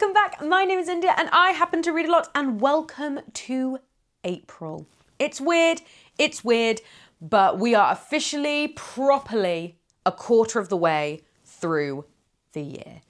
welcome back. My name is India and I happen to read a lot, and welcome to April. It's weird, but we are officially, properly a quarter of the way through the year.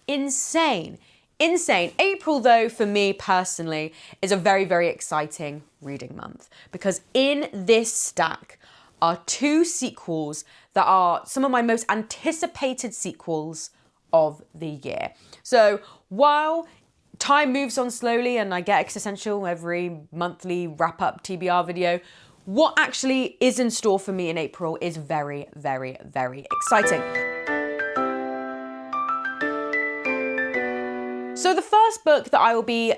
Insane. April, though, for me personally, is a very, very exciting reading month because in this stack are two sequels that are some of my most anticipated sequels of the year. So while time moves on slowly and I get existential every monthly wrap-up TBR video, what actually is in store for me in April is very, very, very exciting. So the first book that I will be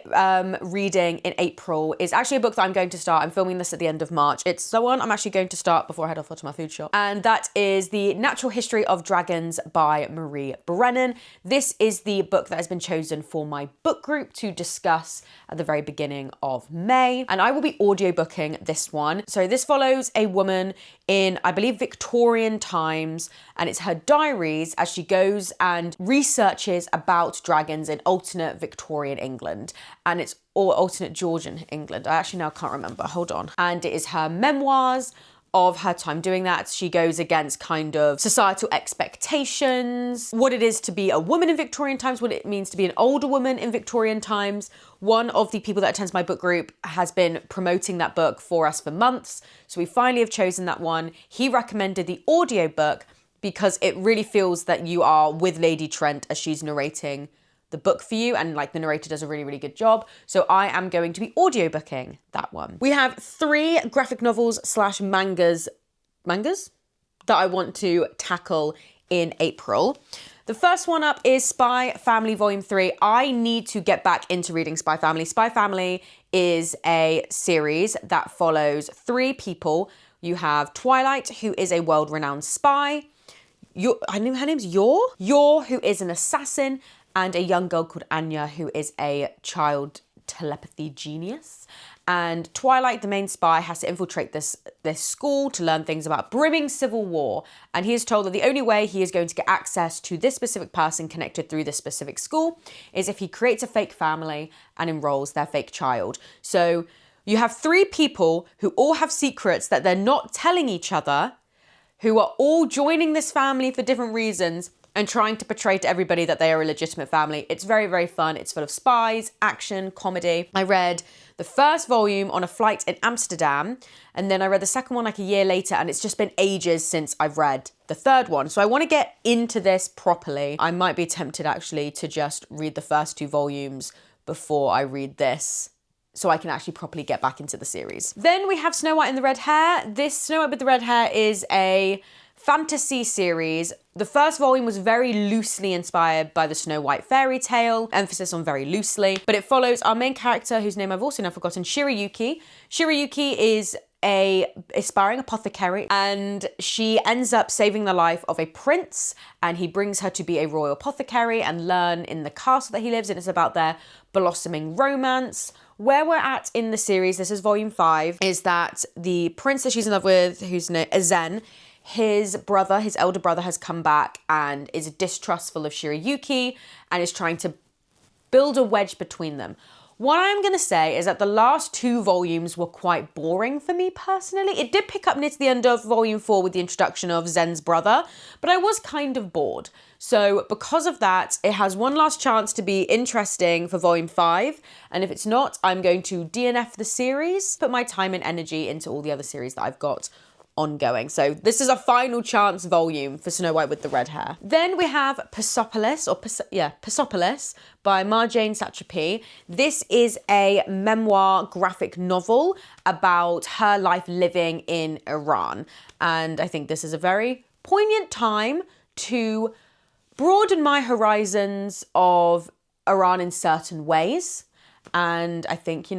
reading in April is actually a book that I'm going to start. I'm filming this at the end of March. It's the one I'm actually going to start before I head off to my food shop. And that is The Natural History of Dragons by Marie Brennan. This is the book that has been chosen for my book group to discuss at the very beginning of May. And I will be audiobooking this one. So this follows a woman in, I believe, Victorian times, and it's her diaries as she goes and researches about dragons in alternate Victorian England, and it's all alternate Georgian England. I actually now can't remember, hold on. And it is her memoirs of her time doing that. She goes against kind of societal expectations, what it is to be a woman in Victorian times, what it means to be an older woman in Victorian times. One of the people that attends my book group has been promoting that book for us for months. So we finally have chosen that one. He recommended the audiobook because it really feels that you are with Lady Trent as she's narrating the book for you, and like the narrator does a really, really good job. So I am going to be audiobooking that one. We have 3 graphic novels / mangas that I want to tackle in April. The first one up is Spy Family Volume 3. I need to get back into reading Spy Family. Spy Family is a series that follows 3 people. You have Twilight, who is a world-renowned spy. Her name's Yor, who is an assassin, and a young girl called Anya, who is a child telepathy genius. And Twilight, the main spy, has to infiltrate this school to learn things about brimming civil war. And he is told that the only way he is going to get access to this specific person connected through this specific school is if he creates a fake family and enrolls their fake child. So you have 3 people who all have secrets that they're not telling each other, who are all joining this family for different reasons, and trying to portray to everybody that they are a legitimate family. It's very, very fun. It's full of spies, action, comedy. I read the first volume on a flight in Amsterdam, and then I read the second one like a year later, and it's just been ages since I've read the third one. So I want to get into this properly. I might be tempted actually to just read the first 2 volumes before I read this, so I can actually properly get back into the series. Then we have Snow White and the Red Hair. This Snow White with the Red Hair is a fantasy series. The first volume was very loosely inspired by the Snow White fairy tale, emphasis on very loosely, but it follows our main character, whose name I've also now forgotten, Shirayuki. Shirayuki is a aspiring apothecary, and she ends up saving the life of a prince, and he brings her to be a royal apothecary and learn in the castle that he lives in. It's about their blossoming romance. Where we're at in the series, this is volume 5, is that the prince that she's in love with, whose name is Zen, his elder brother has come back and is distrustful of Shirayuki and is trying to build a wedge between them. What I'm going to say is that the last 2 volumes were quite boring for me personally. It did pick up near to the end of volume 4 with the introduction of Zen's brother, but I was kind of bored. So because of that, it has one last chance to be interesting for volume 5. And if it's not, I'm going to DNF the series, put my time and energy into all the other series that I've got ongoing. So this is a final chance volume for Snow White with the Red Hair. Then we have Persepolis by Marjane Satrapi. This is a memoir graphic novel about her life living in Iran. And I think this is a very poignant time to broaden my horizons of Iran in certain ways. And I think,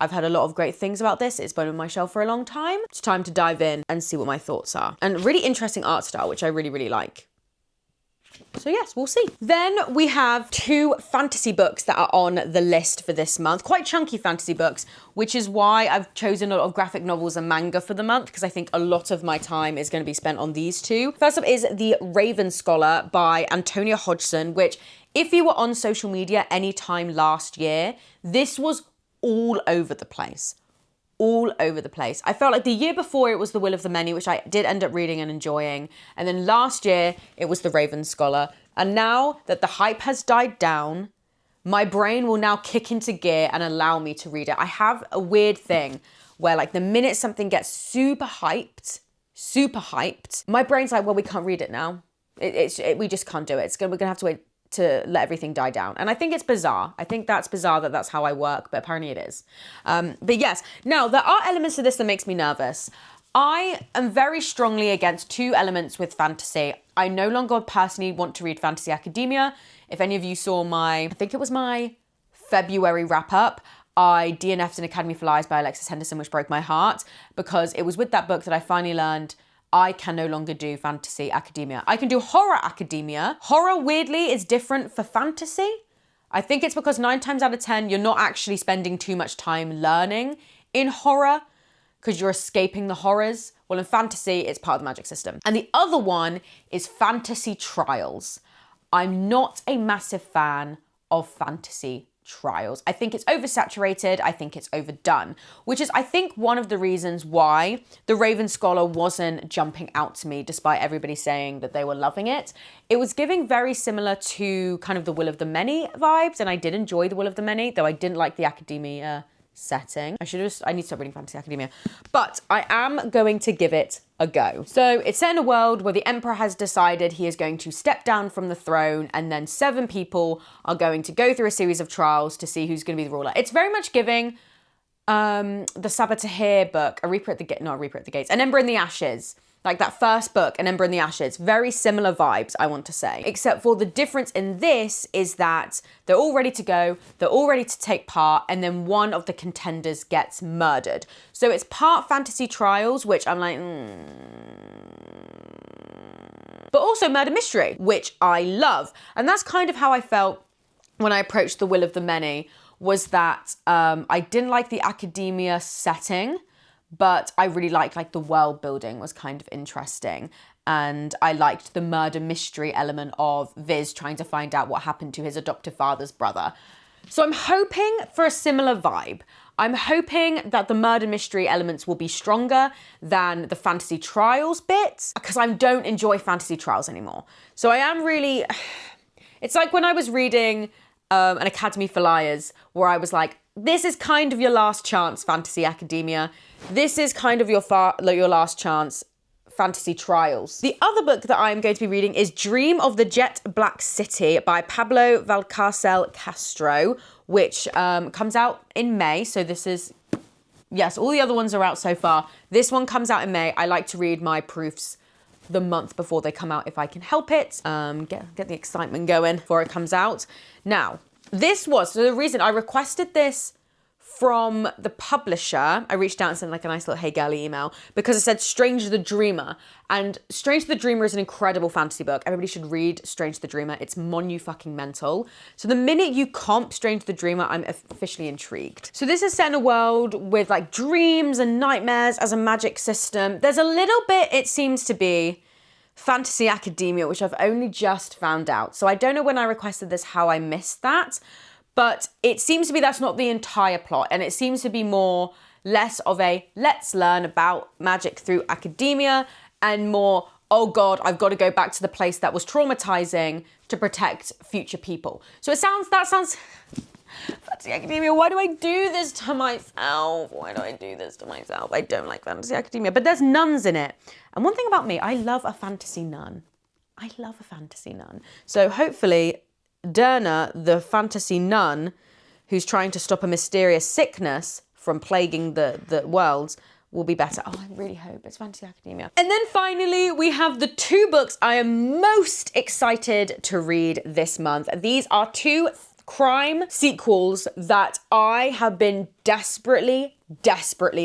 I've heard a lot of great things about this. It's been on my shelf for a long time. It's time to dive in and see what my thoughts are. And really interesting art style, which I really, really like. So yes, we'll see. Then we have 2 fantasy books that are on the list for this month. Quite chunky fantasy books, which is why I've chosen a lot of graphic novels and manga for the month, because I think a lot of my time is going to be spent on these 2. First up is The Raven Scholar by Antonia Hodgson, which, if you were on social media anytime last year, this was all over the place. All over the place. I felt like the year before it was The Will of the Many, which I did end up reading and enjoying. And then last year it was The Raven Scholar. And now that the hype has died down, my brain will now kick into gear and allow me to read it. I have a weird thing where like the minute something gets super hyped, my brain's like, well, we can't read it now. We just can't do it. We're going to have to wait to let everything die down. And I think it's bizarre. I think that's bizarre that that's how I work, but apparently it is. But yes, now there are elements of this that makes me nervous. I am very strongly against 2 elements with fantasy. I no longer personally want to read fantasy academia. If any of you saw I think it was my February wrap up, I DNF'd an Academy for Lies by Alexis Henderson, which broke my heart, because it was with that book that I finally learned I can no longer do fantasy academia. I can do horror academia. Horror, weirdly, is different for fantasy. I think it's because 9 times out of 10, you're not actually spending too much time learning in horror because you're escaping the horrors. Well, in fantasy, it's part of the magic system. And the other one is fantasy trials. I'm not a massive fan of fantasy trials. I think it's oversaturated. I think it's overdone, which is, I think, one of the reasons why The Raven Scholar wasn't jumping out to me, despite everybody saying that they were loving it. It was giving very similar to kind of the Will of the Many vibes, and I did enjoy the Will of the Many, though I didn't like the academia setting. I need to stop reading fantasy academia, but I am going to give it a go. So it's set in a world where the emperor has decided he is going to step down from the throne, and then 7 people are going to go through a series of trials to see who's going to be the ruler. It's very much giving the Sabatahir book, An Ember in the Ashes. Like that first book, An Ember in the Ashes. Very similar vibes, I want to say. Except for the difference in this is that they're all ready to go, they're all ready to take part, and then one of the contenders gets murdered. So it's part fantasy trials, which I'm like, but also murder mystery, which I love. And that's kind of how I felt when I approached The Will of the Many, was that I didn't like the academia setting, but I really liked like the world building was kind of interesting. And I liked the murder mystery element of Viz trying to find out what happened to his adoptive father's brother. So I'm hoping for a similar vibe. I'm hoping that the murder mystery elements will be stronger than the fantasy trials bits, because I don't enjoy fantasy trials anymore. So I am really, it's like when I was reading an Academy for Liars, where I was like, this is kind of your last chance, fantasy academia. This is kind of your last chance, fantasy trials. The other book that I am going to be reading is Dream of the Jet Black City by Pablo Valcárcel Castro, which comes out in May. So this is, yes, all the other ones are out so far. This one comes out in May. I like to read my proofs the month before they come out if I can help it. Get the excitement going before it comes out. Now, so the reason I requested this from the publisher, I reached out and sent like a nice little hey girly email, because it said Strange the Dreamer. And Strange the Dreamer is an incredible fantasy book. Everybody should read Strange the Dreamer. It's monu-fucking-mental. So the minute you comp Strange the Dreamer, I'm officially intrigued. So this is set in a world with like dreams and nightmares as a magic system. There's a little bit, it seems to be, fantasy academia, which I've only just found out. So I don't know when I requested this how I missed that, but it seems to be that's not the entire plot, and it seems to be less of a let's learn about magic through academia, and more, oh God, I've got to go back to the place that was traumatizing to protect future people. So that sounds fantasy academia. Why do I do this to myself? I don't like fantasy academia, but there's nuns in it. And one thing about me, I love a fantasy nun. So hopefully Derna, the fantasy nun who's trying to stop a mysterious sickness from plaguing the worlds, will be better. Oh, I really hope it's fantasy academia. And then finally, we have the 2 books I am most excited to read this month. These are 2 crime sequels that I have been desperately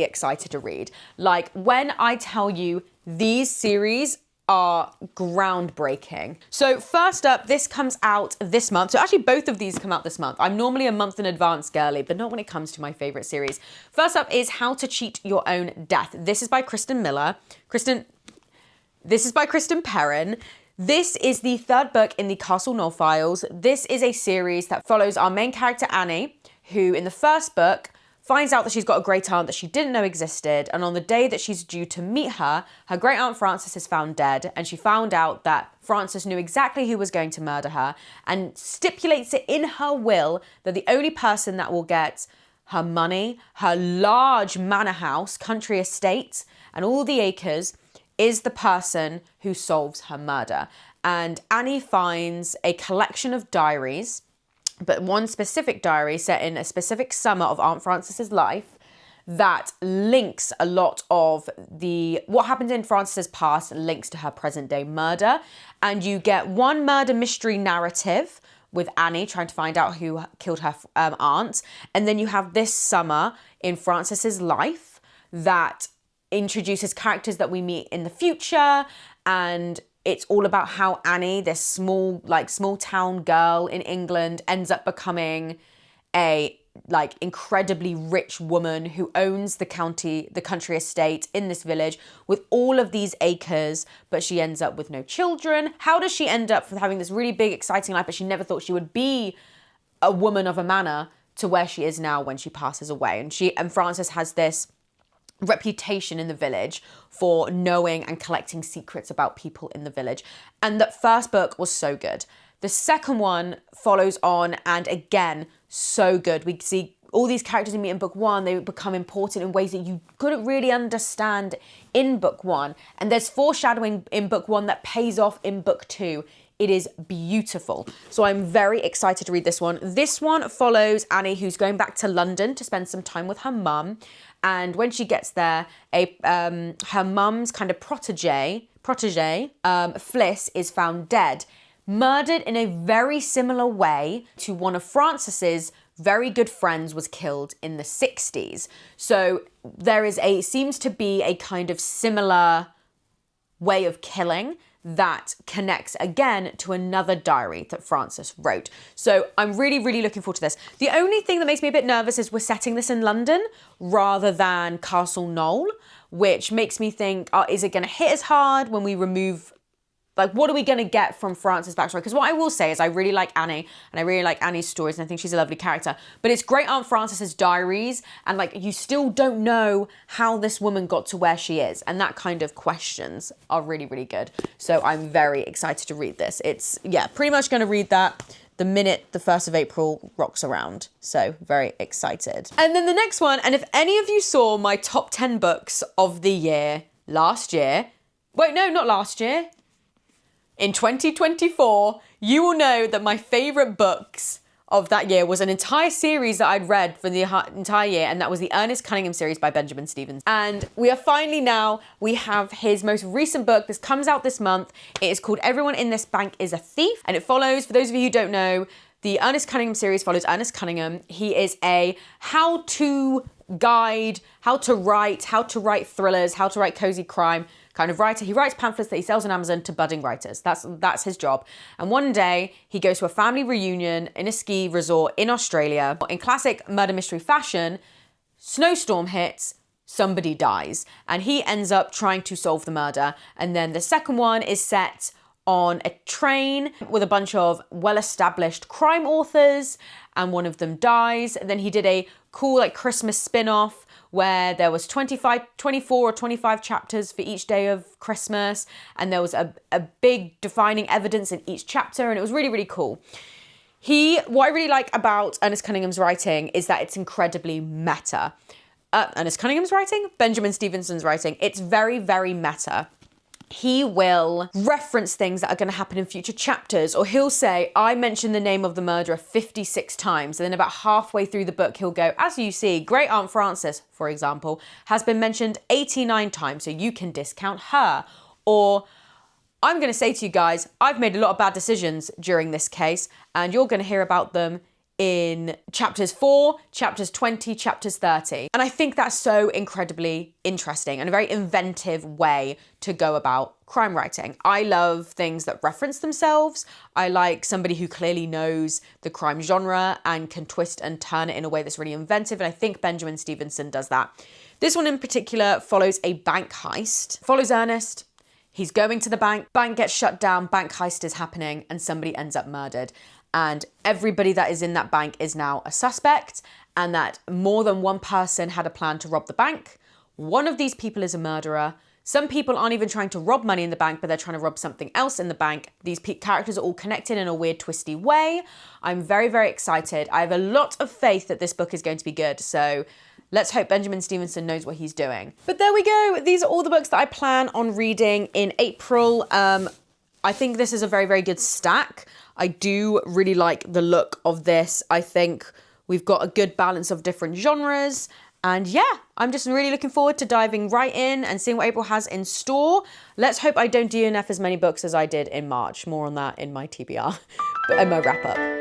excited to read. Like, when I tell you these series are groundbreaking. So first up, this comes out this month. So actually both of these come out this month. I'm normally a month in advance girly, but not when it comes to my favorite series. First up is How to Cheat Your Own Death. This is by Kristen Miller. This is by Kristen Perrin. This is the third book in the Castle Knoll files. This is a series that follows our main character, Annie, who in the first book finds out that she's got a great aunt that she didn't know existed. And on the day that she's due to meet her, her great aunt Frances is found dead. And she found out that Frances knew exactly who was going to murder her and stipulates it in her will that the only person that will get her money, her large manor house, country estate, and all the acres is the person who solves her murder. And Annie finds a collection of diaries, but one specific diary set in a specific summer of Aunt Frances's life that links a lot of what happened in Frances's past links to her present day murder. And you get one murder mystery narrative with Annie trying to find out who killed her aunt. And then you have this summer in Frances's life that introduces characters that we meet in the future, and it's all about how Annie, this small town girl in England, ends up becoming a incredibly rich woman who owns the country estate in this village with all of these acres, but she ends up with no children. How does she end up having this really big, exciting life, but she never thought she would be a woman of a manor, to where she is now when she passes away? And Frances has this reputation in the village for knowing and collecting secrets about people in the village. And that first book was so good. The second one follows on, and again, so good. We see all these characters we meet in book one, they become important in ways that you couldn't really understand in book one. And there's foreshadowing in book one that pays off in book two. It is beautiful. So I'm very excited to read this one. This one follows Annie, who's going back to London to spend some time with her mum. And when she gets there, her mum's kind of protege, Fliss, is found dead, murdered in a very similar way to one of Frances's very good friends was killed in the 60s. So there seems to be a kind of similar way of killing that connects again to another diary that Frances wrote. So I'm really, really looking forward to this. The only thing that makes me a bit nervous is we're setting this in London rather than Castle Knoll, which makes me think, is it going to hit as hard when we remove, what are we going to get from Frances' backstory? Because what I will say is I really like Annie, and I really like Annie's stories, and I think she's a lovely character. But it's great Aunt Frances's diaries, and you still don't know how this woman got to where she is. And that kind of questions are really, really good. So I'm very excited to read this. It's, pretty much going to read that the minute the 1st of April rocks around. So very excited. And then the next one, and if any of you saw my top 10 books of the year last year, not last year, in 2024, you will know that my favourite books of that year was an entire series that I'd read for the entire year, and that was the Ernest Cunningham series by Benjamin Stevenson. And we have his most recent book. This comes out this month. It is called Everyone in This Bank is a Thief, and it follows, for those of you who don't know, the Ernest Cunningham series follows Ernest Cunningham. He is a how-to guide, how to write thrillers, how to write cozy crime kind of writer. He writes pamphlets that he sells on Amazon to budding writers. That's his job. And one day he goes to a family reunion in a ski resort in Australia. In classic murder mystery fashion, snowstorm hits, somebody dies, and he ends up trying to solve the murder. And then the second one is set on a train with a bunch of well-established crime authors, and one of them dies. And then he did a cool Christmas spin-off where there was 24 or 25 chapters for each day of Christmas, and there was a big defining evidence in each chapter, and it was really, really cool. What I really like about Ernest Cunningham's writing is that it's incredibly meta. Ernest Cunningham's writing? Benjamin Stevenson's writing. It's very, very meta. He will reference things that are going to happen in future chapters, or he'll say, I mentioned the name of the murderer 56 times. And then about halfway through the book, he'll go, as you see, Great Aunt Frances, for example, has been mentioned 89 times, so you can discount her. Or I'm going to say to you guys, I've made a lot of bad decisions during this case, and you're going to hear about them in chapters 4, chapters 20, chapters 30. And I think that's so incredibly interesting and a very inventive way to go about crime writing. I love things that reference themselves. I like somebody who clearly knows the crime genre and can twist and turn it in a way that's really inventive. And I think Benjamin Stevenson does that. This one in particular follows a bank heist. Follows Ernest. He's going to the bank gets shut down, bank heist is happening, and somebody ends up murdered. And everybody that is in that bank is now a suspect, and that more than one person had a plan to rob the bank. One of these people is a murderer. Some people aren't even trying to rob money in the bank, but they're trying to rob something else in the bank. These characters are all connected in a weird, twisty way. I'm very, very excited. I have a lot of faith that this book is going to be good. So let's hope Benjamin Stevenson knows what he's doing. But there we go. These are all the books that I plan on reading in April. I think this is a very, very good stack. I do really like the look of this. I think we've got a good balance of different genres. And yeah, I'm just really looking forward to diving right in and seeing what April has in store. Let's hope I don't DNF as many books as I did in March. More on that in my TBR, but in my wrap up.